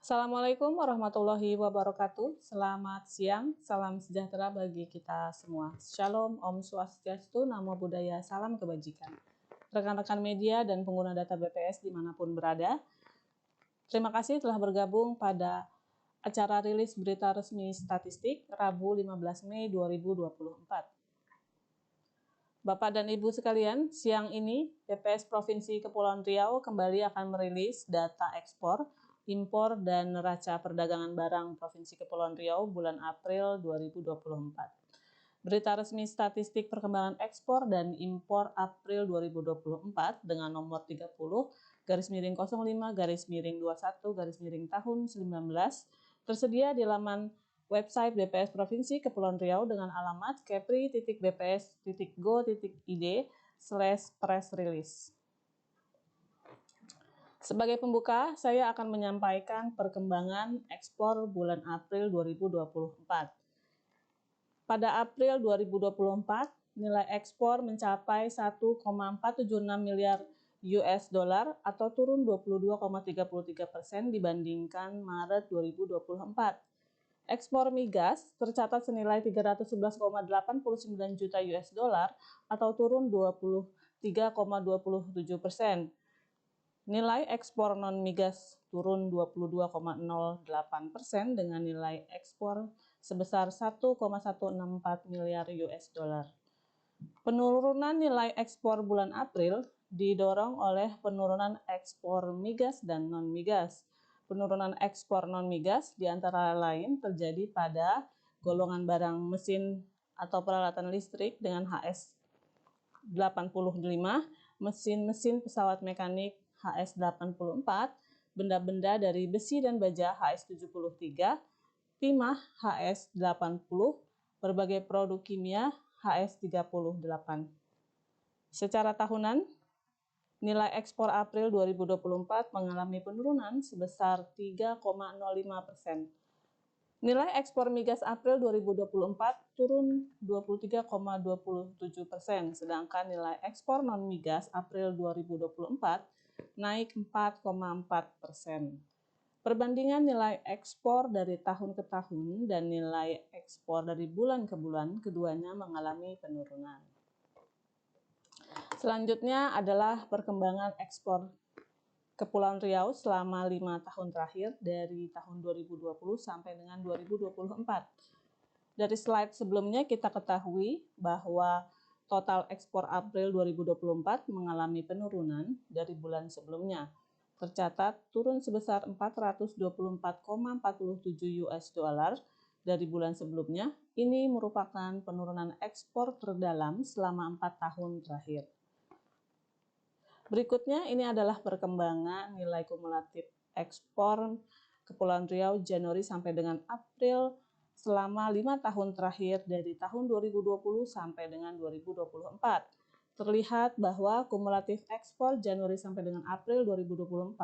Assalamualaikum warahmatullahi wabarakatuh. Selamat siang, salam sejahtera bagi kita semua. Shalom, Om Swastiastu, Namo Buddhaya, salam kebajikan. Rekan-rekan media dan pengguna data BPS dimanapun berada, terima kasih telah bergabung pada acara rilis berita resmi statistik Rabu 15 Mei 2024. Bapak dan Ibu sekalian, siang ini BPS Provinsi Kepulauan Riau kembali akan merilis data ekspor, impor, dan neraca perdagangan barang Provinsi Kepulauan Riau bulan April 2024. Berita resmi statistik perkembangan ekspor dan impor April 2024 dengan nomor 30/05/21/19 tersedia di laman website BPS Provinsi Kepulauan Riau dengan alamat kepri.bps.go.id/press release. Sebagai pembuka, saya akan menyampaikan perkembangan ekspor bulan April 2024. Pada April 2024, nilai ekspor mencapai 1,476 miliar US dollar atau turun 22,33% dibandingkan Maret 2024. Ekspor migas tercatat senilai 311,89 juta US dollar atau turun 23,27%. Nilai ekspor non-migas turun 22,08% dengan nilai ekspor sebesar 1,164 miliar US dollar. Penurunan nilai ekspor bulan April didorong oleh penurunan ekspor migas dan non-migas. Penurunan ekspor non-migas diantara lain terjadi pada golongan barang mesin atau peralatan listrik dengan HS 85, mesin-mesin pesawat mekanik HS 84, benda-benda dari besi dan baja HS 73, timah HS 80, berbagai produk kimia HS 38. Secara tahunan, nilai ekspor April 2024 mengalami penurunan sebesar 3,05%. Nilai ekspor migas April 2024 turun 23,27%, sedangkan nilai ekspor non-migas April 2024 naik 4,4%. Perbandingan nilai ekspor dari tahun ke tahun dan nilai ekspor dari bulan ke bulan keduanya mengalami penurunan. Selanjutnya adalah perkembangan ekspor Kepulauan Riau selama 5 tahun terakhir dari tahun 2020 sampai dengan 2024. Dari slide sebelumnya kita ketahui bahwa total ekspor April 2024 mengalami penurunan dari bulan sebelumnya. Tercatat turun sebesar 424,47 US dollar dari bulan sebelumnya. Ini merupakan penurunan ekspor terdalam selama 4 tahun terakhir. Berikutnya ini adalah perkembangan nilai kumulatif ekspor Kepulauan Riau Januari sampai dengan April selama 5 tahun terakhir dari tahun 2020 sampai dengan 2024. Terlihat bahwa kumulatif ekspor Januari sampai dengan April 2024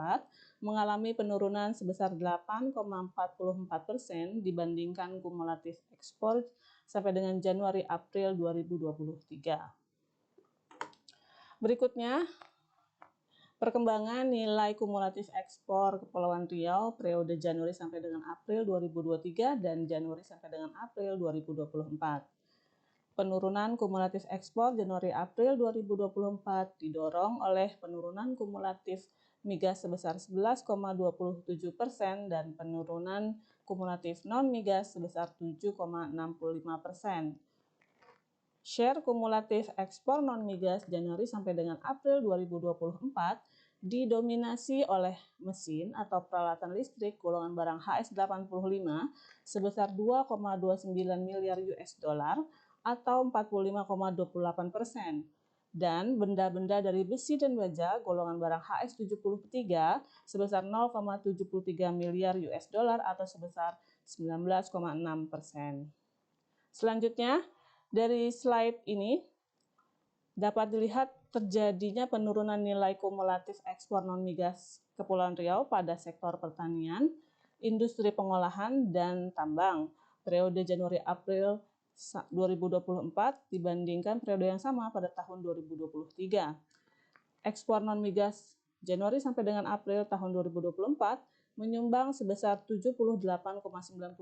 mengalami penurunan sebesar 8,44% dibandingkan kumulatif ekspor sampai dengan Januari-April 2023. Berikutnya, perkembangan nilai kumulatif ekspor Kepulauan Riau periode Januari sampai dengan April 2023 dan Januari sampai dengan April 2024. Penurunan kumulatif ekspor Januari-April 2024 didorong oleh penurunan kumulatif migas sebesar 11,27% dan penurunan kumulatif non-migas sebesar 7,65%. Share kumulatif ekspor non-migas Januari sampai dengan April 2024 didominasi oleh mesin atau peralatan listrik golongan barang HS 85 sebesar 2,29 miliar US dollar atau 45,28%. Dan benda-benda dari besi dan baja golongan barang HS 73 sebesar 0,73 miliar US dollar atau sebesar 19,6%. Selanjutnya, dari slide ini dapat dilihat terjadinya penurunan nilai kumulatif ekspor non-migas Kepulauan Riau pada sektor pertanian, industri pengolahan, dan tambang periode Januari-April 2024 dibandingkan periode yang sama pada tahun 2023. Ekspor non-migas Januari sampai dengan April tahun 2024 menyumbang sebesar 78,93%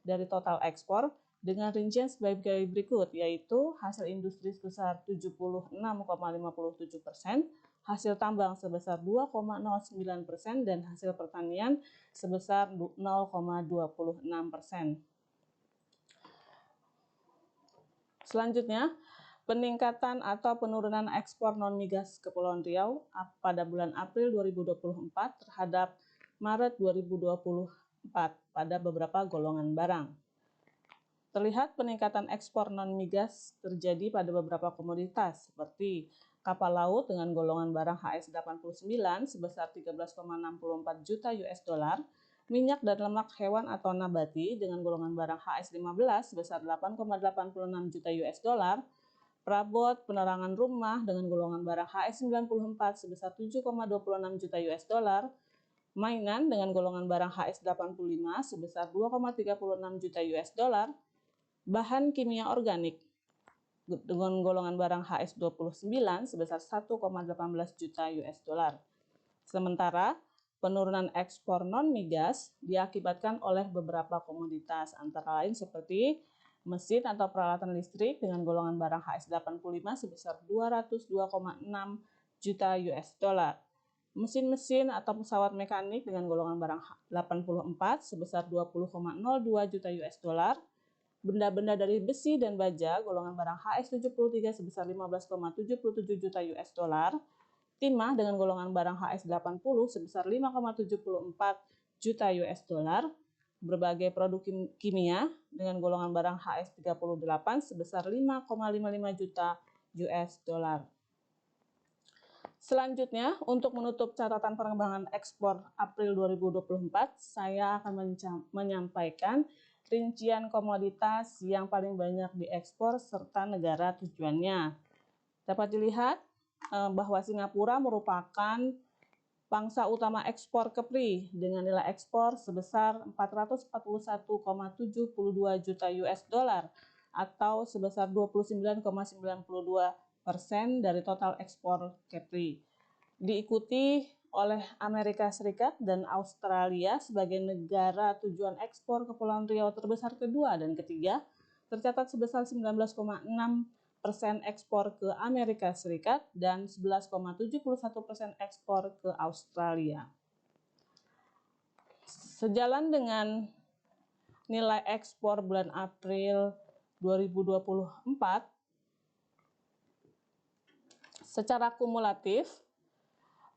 dari total ekspor dengan rincian sebagai berikut, yaitu hasil industri sebesar 76,57%, hasil tambang sebesar 2,09%, dan hasil pertanian sebesar 0,26%. Selanjutnya, peningkatan atau penurunan ekspor non-migas Kepulauan Riau pada bulan April 2024 terhadap Maret 2024 pada beberapa golongan barang. Terlihat peningkatan ekspor non-migas terjadi pada beberapa komoditas seperti kapal laut dengan golongan barang HS89 sebesar 13,64 juta US dollar, minyak dan lemak hewan atau nabati dengan golongan barang HS15 sebesar 8,86 juta US dollar, perabot penerangan rumah dengan golongan barang HS94 sebesar 7,26 juta US dollar, mainan dengan golongan barang HS85 sebesar 2,36 juta US dollar, bahan kimia organik dengan golongan barang HS29 sebesar 1,18 juta US dollar. Sementara penurunan ekspor non-migas diakibatkan oleh beberapa komoditas, antara lain seperti mesin atau peralatan listrik dengan golongan barang HS85 sebesar 202,6 juta US dollar. Mesin-mesin atau pesawat mekanik dengan golongan barang 84 sebesar 20,02 juta US dollar. Benda-benda dari besi dan baja golongan barang HS73 sebesar 15,77 juta US dollar. Timah dengan golongan barang HS80 sebesar 5,74 juta US dollar. Berbagai produk kimia dengan golongan barang HS38 sebesar 5,55 juta US dollar. Selanjutnya, untuk menutup catatan pengembangan ekspor April 2024, saya akan menyampaikan rincian komoditas yang paling banyak diekspor serta negara tujuannya. Dapat dilihat bahwa Singapura merupakan pangsa utama ekspor kepri dengan nilai ekspor sebesar 441,72 juta US dollar atau sebesar 29,92% dari total ekspor kepri. Diikuti oleh Amerika Serikat dan Australia sebagai negara tujuan ekspor Kepulauan Riau terbesar kedua dan ketiga, tercatat sebesar 19,6% ekspor ke Amerika Serikat dan 11,71% ekspor ke Australia. Sejalan dengan nilai ekspor bulan April 2024, secara kumulatif,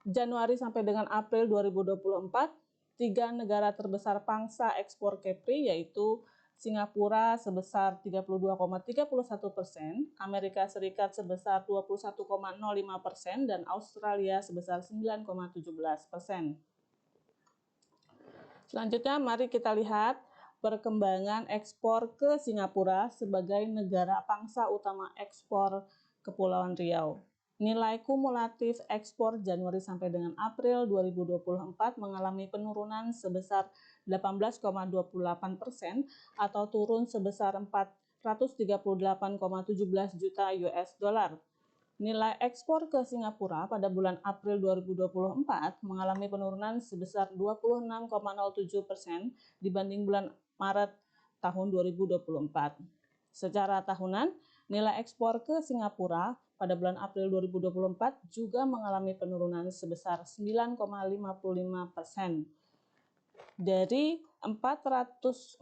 Januari sampai dengan April 2024, 3 negara terbesar pangsa ekspor kepri yaitu Singapura sebesar 32,31%, Amerika Serikat sebesar 21,05%, dan Australia sebesar 9,17%. Selanjutnya, mari kita lihat perkembangan ekspor ke Singapura sebagai negara pangsa utama ekspor Kepulauan Riau. Nilai kumulatif ekspor Januari sampai dengan April 2024 mengalami penurunan sebesar 18,28% atau turun sebesar 438,17 juta US dollar. Nilai ekspor ke Singapura pada bulan April 2024 mengalami penurunan sebesar 26,07% dibanding bulan Maret tahun 2024. Secara tahunan, nilai ekspor ke Singapura pada bulan April 2024 juga mengalami penurunan sebesar 9,55%. Dari 441,72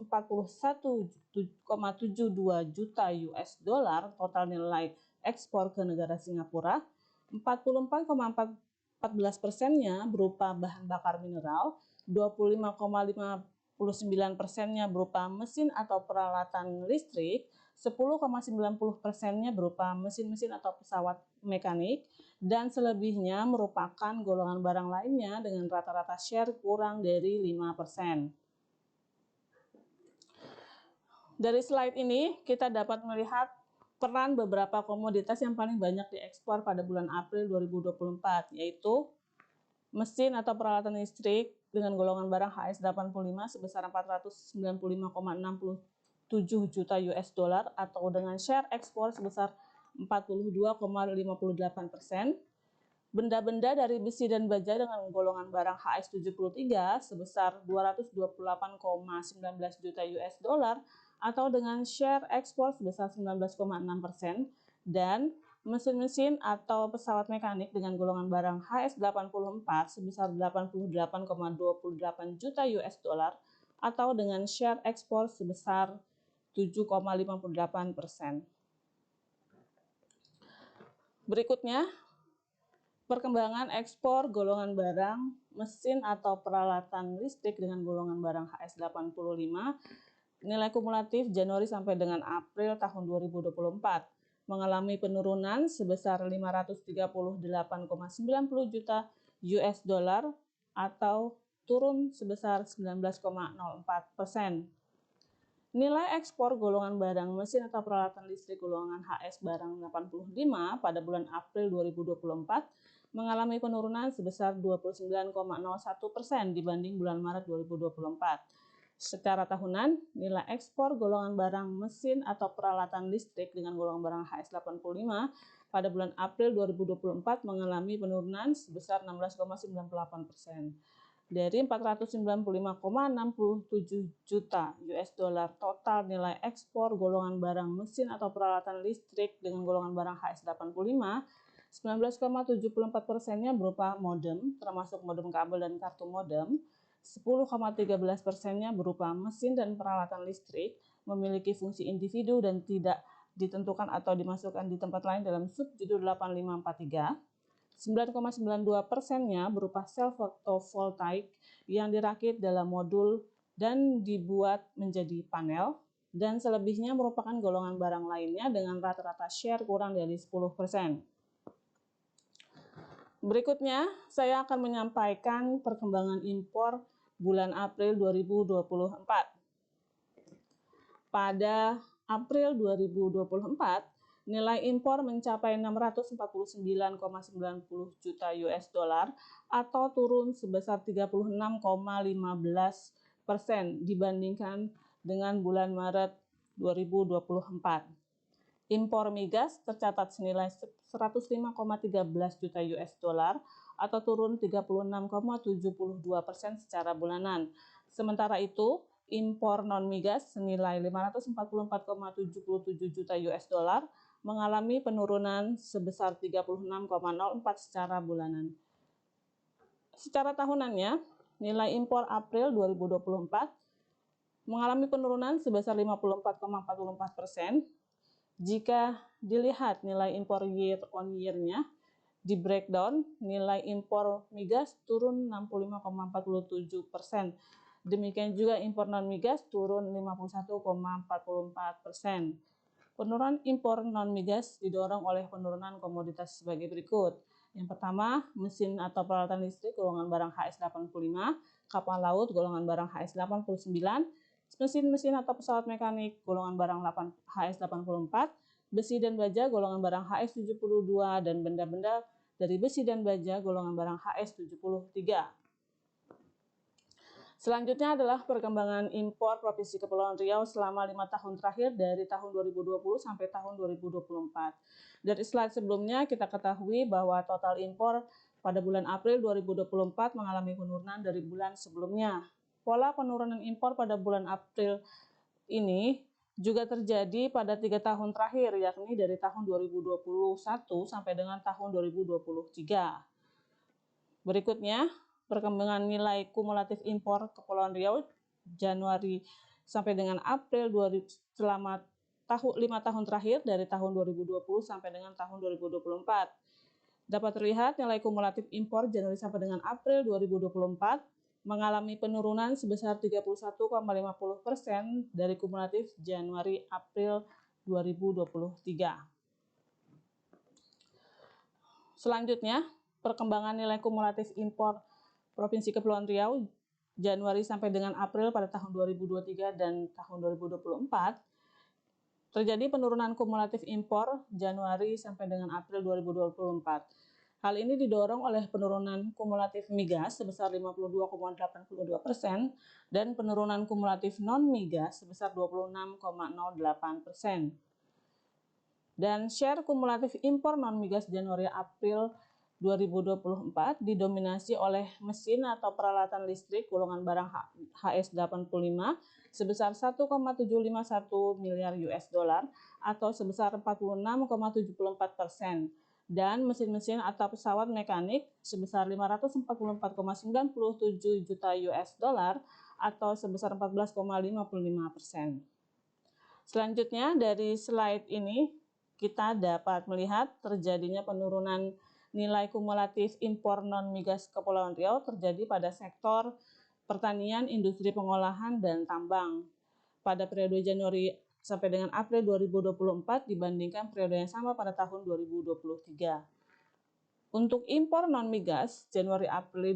juta US dollar total nilai ekspor ke negara Singapura, 44,14%-nya berupa bahan bakar mineral, 25,59%-nya berupa mesin atau peralatan listrik, 10,90%-nya berupa mesin-mesin atau pesawat mekanik, dan selebihnya merupakan golongan barang lainnya dengan rata-rata share kurang dari 5%. Dari slide ini, kita dapat melihat peran beberapa komoditas yang paling banyak diekspor pada bulan April 2024, yaitu mesin atau peralatan listrik dengan golongan barang HS85 sebesar 495,67 juta US dollar atau dengan share ekspor sebesar 42,58%. Benda-benda dari besi dan baja dengan golongan barang HS73 sebesar 228,19 juta US dollar atau dengan share ekspor sebesar 19,6% dan mesin-mesin atau pesawat mekanik dengan golongan barang HS84 sebesar 88,28 juta US dollar atau dengan share ekspor sebesar 7,58%. Berikutnya, perkembangan ekspor golongan barang, mesin atau peralatan listrik dengan golongan barang HS85, nilai kumulatif Januari sampai dengan April tahun 2024 mengalami penurunan sebesar 538,90 juta US dollar atau turun sebesar 19,04%. Nilai ekspor golongan barang mesin atau peralatan listrik golongan HS barang 85 pada bulan April 2024 mengalami penurunan sebesar 29,01% dibanding bulan Maret 2024. Secara tahunan, nilai ekspor golongan barang mesin atau peralatan listrik dengan golongan barang HS85 pada bulan April 2024 mengalami penurunan sebesar 16,98%. Dari 495,67 juta US dollar total nilai ekspor golongan barang mesin atau peralatan listrik dengan golongan barang HS85, 19,74%-nya berupa modem, termasuk modem kabel dan kartu modem, 10,13%-nya berupa mesin dan peralatan listrik, memiliki fungsi individu dan tidak ditentukan atau dimasukkan di tempat lain dalam subjudul 8543, 9,92%-nya berupa sel fotovoltaik yang dirakit dalam modul dan dibuat menjadi panel, dan selebihnya merupakan golongan barang lainnya dengan rata-rata share kurang dari 10%. Berikutnya, saya akan menyampaikan perkembangan impor bulan April 2024. Pada April 2024, nilai impor mencapai 649,90 juta US dollar atau turun sebesar 36,15% dibandingkan dengan bulan Maret 2024. Impor migas tercatat senilai 105,13 juta US dollar atau turun 36,72% secara bulanan. Sementara itu, impor non-migas senilai 544,77 juta US dollar mengalami penurunan sebesar 36,04% secara bulanan. Secara tahunannya, nilai impor April 2024 mengalami penurunan sebesar 54,44%. Jika dilihat nilai impor year on year-nya, di breakdown, nilai impor migas turun 65,47%. Demikian juga impor non-migas turun 51,44%. Penurunan impor non-migas didorong oleh penurunan komoditas sebagai berikut. Yang pertama, mesin atau peralatan listrik golongan barang HS85, kapal laut golongan barang HS89, mesin-mesin atau pesawat mekanik golongan barang HS84, besi dan baja golongan barang HS72, dan benda-benda dari besi dan baja golongan barang HS73. Selanjutnya adalah perkembangan impor Provinsi Kepulauan Riau selama 5 tahun terakhir dari tahun 2020 sampai tahun 2024. Dari slide sebelumnya kita ketahui bahwa total impor pada bulan April 2024 mengalami penurunan dari bulan sebelumnya. Pola penurunan impor pada bulan April ini juga terjadi pada 3 tahun terakhir, yakni dari tahun 2021 sampai dengan tahun 2023. Berikutnya, perkembangan nilai kumulatif impor Kepulauan Riau Januari sampai dengan April selama 5 tahun terakhir dari tahun 2020 sampai dengan tahun 2024. Dapat terlihat nilai kumulatif impor Januari sampai dengan April 2024 mengalami penurunan sebesar 31,50% dari kumulatif Januari-April 2023. Selanjutnya, perkembangan nilai kumulatif impor Provinsi Kepulauan Riau Januari sampai dengan April pada tahun 2023 dan tahun 2024, terjadi penurunan kumulatif impor Januari sampai dengan April 2024. Hal ini didorong oleh penurunan kumulatif migas sebesar 52,82% dan penurunan kumulatif non-migas sebesar 26,08%. Dan share kumulatif impor non-migas Januari-April 2024 didominasi oleh mesin atau peralatan listrik golongan barang HS85 sebesar 1,751 miliar US dollar atau sebesar 46,74%, dan mesin-mesin atau pesawat mekanik sebesar 544,97 juta US dollar atau sebesar 14,55%. Selanjutnya dari slide ini kita dapat melihat terjadinya penurunan nilai kumulatif impor non-migas Kepulauan Riau terjadi pada sektor pertanian, industri pengolahan, dan tambang pada periode Januari sampai dengan April 2024 dibandingkan periode yang sama pada tahun 2023. Untuk impor non-migas, Januari-April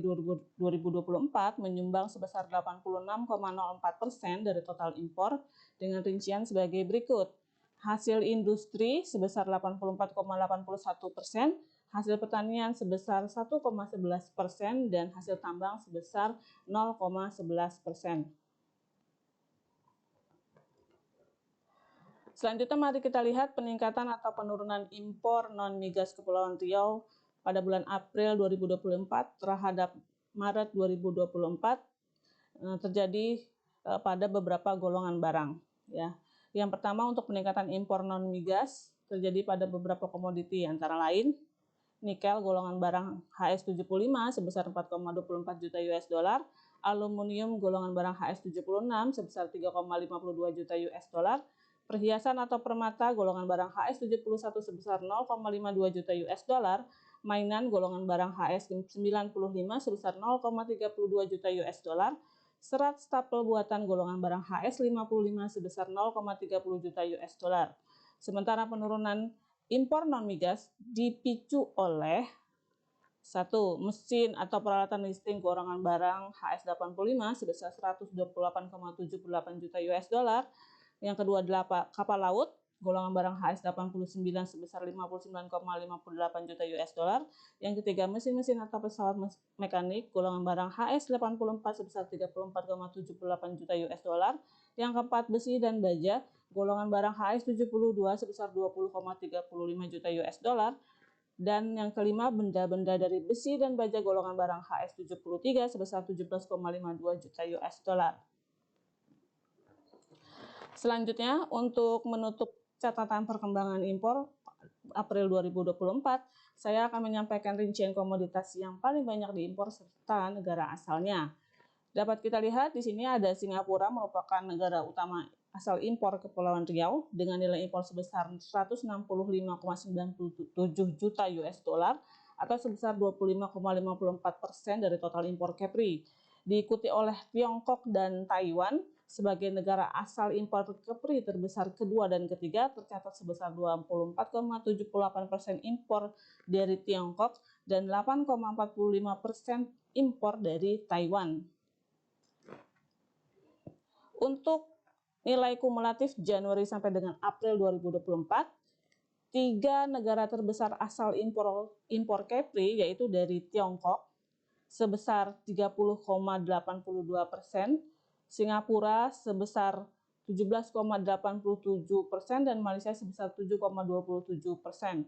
2024 menyumbang sebesar 86,04% dari total impor dengan rincian sebagai berikut. Hasil industri sebesar 84,81%, hasil pertanian sebesar 1,11%, dan hasil tambang sebesar 0,11%. Selanjutnya mari kita lihat peningkatan atau penurunan impor non-migas Kepulauan Riau pada bulan April 2024 terhadap Maret 2024 terjadi pada beberapa golongan barang. Ya. Yang pertama, untuk peningkatan impor non-migas terjadi pada beberapa komoditi antara lain nikel golongan barang HS75 sebesar 4,24 juta US dollar, aluminium golongan barang HS76 sebesar 3,52 juta US dollar, perhiasan atau permata golongan barang HS71 sebesar 0,52 juta US dollar, mainan golongan barang HS95 sebesar 0,32 juta US dollar, serat stapel buatan golongan barang HS55 sebesar 0,30 juta US dollar. Sementara penurunan impor non-migas dipicu oleh 1. Mesin atau peralatan listrik golongan barang HS85 sebesar 128,78 juta US dollar. Yang kedua adalah kapal laut golongan barang HS89 sebesar 59,58 juta US dollar. Yang ketiga, mesin-mesin atau pesawat mekanik golongan barang HS84 sebesar 34,78 juta US dollar. Yang keempat, besi dan baja golongan barang HS72 sebesar 20,35 juta US dollar. Dan yang kelima, benda-benda dari besi dan baja golongan barang HS73 sebesar 17,52 juta US dollar. Selanjutnya, untuk menutup catatan perkembangan impor April 2024, saya akan menyampaikan rincian komoditas yang paling banyak diimpor serta negara asalnya. Dapat kita lihat di sini ada Singapura merupakan negara utama asal impor Kepulauan Riau dengan nilai impor sebesar 165,97 juta US dollar atau sebesar 25,54% dari total impor Kepri. Diikuti oleh Tiongkok dan Taiwan sebagai negara asal impor Kepri terbesar kedua dan ketiga, tercatat sebesar 24,78% impor dari Tiongkok dan 8,45% impor dari Taiwan. Untuk nilai kumulatif Januari sampai dengan April 2024, 3 negara terbesar asal impor Kepri yaitu dari Tiongkok sebesar 30,82%, Singapura sebesar 17,87% dan Malaysia sebesar 7,27%.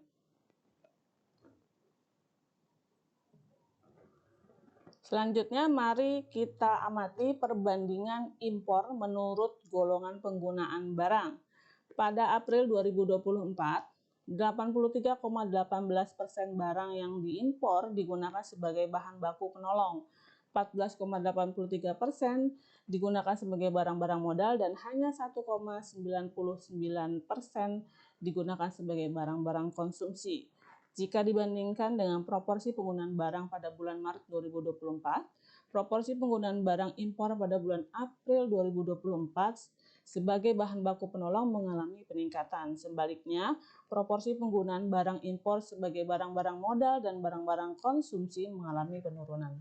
Selanjutnya mari kita amati perbandingan impor menurut golongan penggunaan barang. Pada April 2024, 83,18% barang yang diimpor digunakan sebagai bahan baku penolong, 14,83% digunakan sebagai barang-barang modal, dan hanya 1,99% digunakan sebagai barang-barang konsumsi. Jika dibandingkan dengan proporsi penggunaan barang pada bulan Maret 2024, proporsi penggunaan barang impor pada bulan April 2024 sebagai bahan baku penolong mengalami peningkatan. Sebaliknya, proporsi penggunaan barang impor sebagai barang-barang modal dan barang-barang konsumsi mengalami penurunan.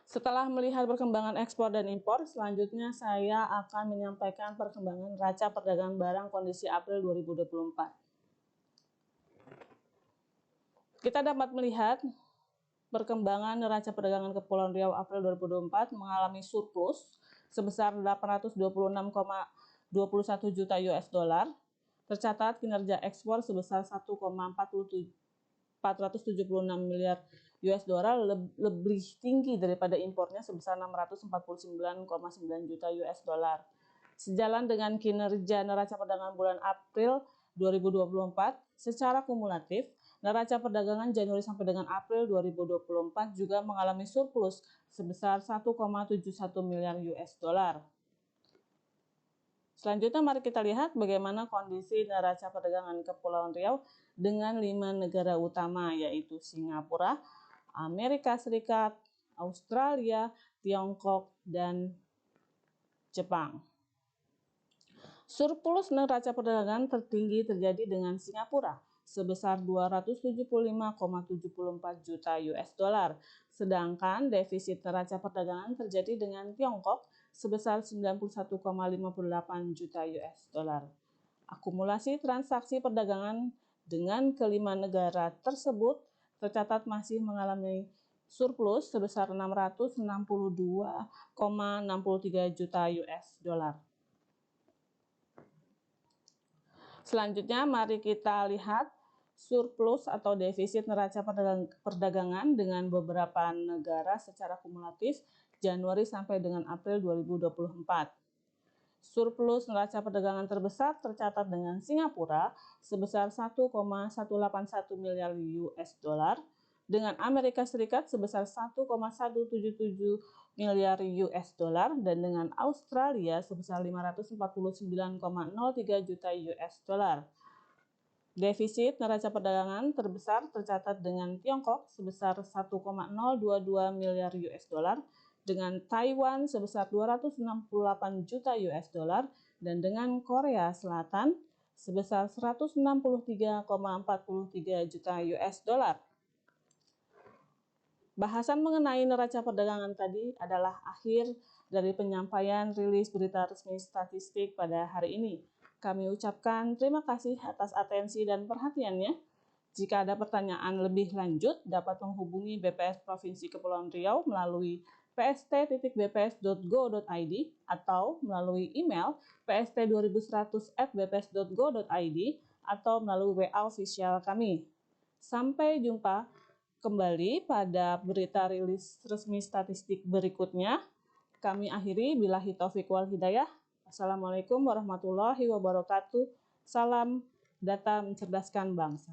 Setelah melihat perkembangan ekspor dan impor, selanjutnya saya akan menyampaikan perkembangan neraca perdagangan barang kondisi April 2024. Kita dapat melihat perkembangan neraca perdagangan Kepulauan Riau April 2024 mengalami surplus sebesar 826,21 juta US dollar. Tercatat kinerja ekspor sebesar 1,47 476 miliar US dollar lebih tinggi daripada impornya sebesar 649,9 juta US dollar. Sejalan dengan kinerja neraca perdagangan bulan April 2024, secara kumulatif, neraca perdagangan Januari sampai dengan April 2024 juga mengalami surplus sebesar 1,71 miliar US dollar. Selanjutnya mari kita lihat bagaimana kondisi neraca perdagangan Kepulauan Riau dengan 5 negara utama, yaitu Singapura, Amerika Serikat, Australia, Tiongkok, dan Jepang. Surplus neraca perdagangan tertinggi terjadi dengan Singapura sebesar 275,74 juta US dollar, sedangkan defisit neraca perdagangan terjadi dengan Tiongkok sebesar 91,58 juta US dollar. Akumulasi transaksi perdagangan dengan kelima negara tersebut tercatat masih mengalami surplus sebesar 662,63 juta US dollar. Selanjutnya mari kita lihat surplus atau defisit neraca perdagangan dengan beberapa negara secara kumulatif Januari sampai dengan April 2024. Surplus neraca perdagangan terbesar tercatat dengan Singapura sebesar 1,181 miliar US dollar, dengan Amerika Serikat sebesar 1,177 miliar US dollar, dan dengan Australia sebesar 549,03 juta US dollar. Defisit neraca perdagangan terbesar tercatat dengan Tiongkok sebesar 1,022 miliar US dollar, dengan Taiwan sebesar 268 juta US dollar, dan dengan Korea Selatan sebesar 163,43 juta US dollar. Bahasan mengenai neraca perdagangan tadi adalah akhir dari penyampaian rilis berita resmi statistik pada hari ini. Kami ucapkan terima kasih atas atensi dan perhatiannya. Jika ada pertanyaan lebih lanjut, dapat menghubungi BPS Provinsi Kepulauan Riau melalui pst.bps.go.id atau melalui email pst2100@bps.go.id atau melalui WA official kami. Sampai jumpa kembali pada berita rilis resmi statistik berikutnya. Kami akhiri, billahi taufiq wal hidayah. Assalamualaikum warahmatullahi wabarakatuh. Salam data mencerdaskan bangsa.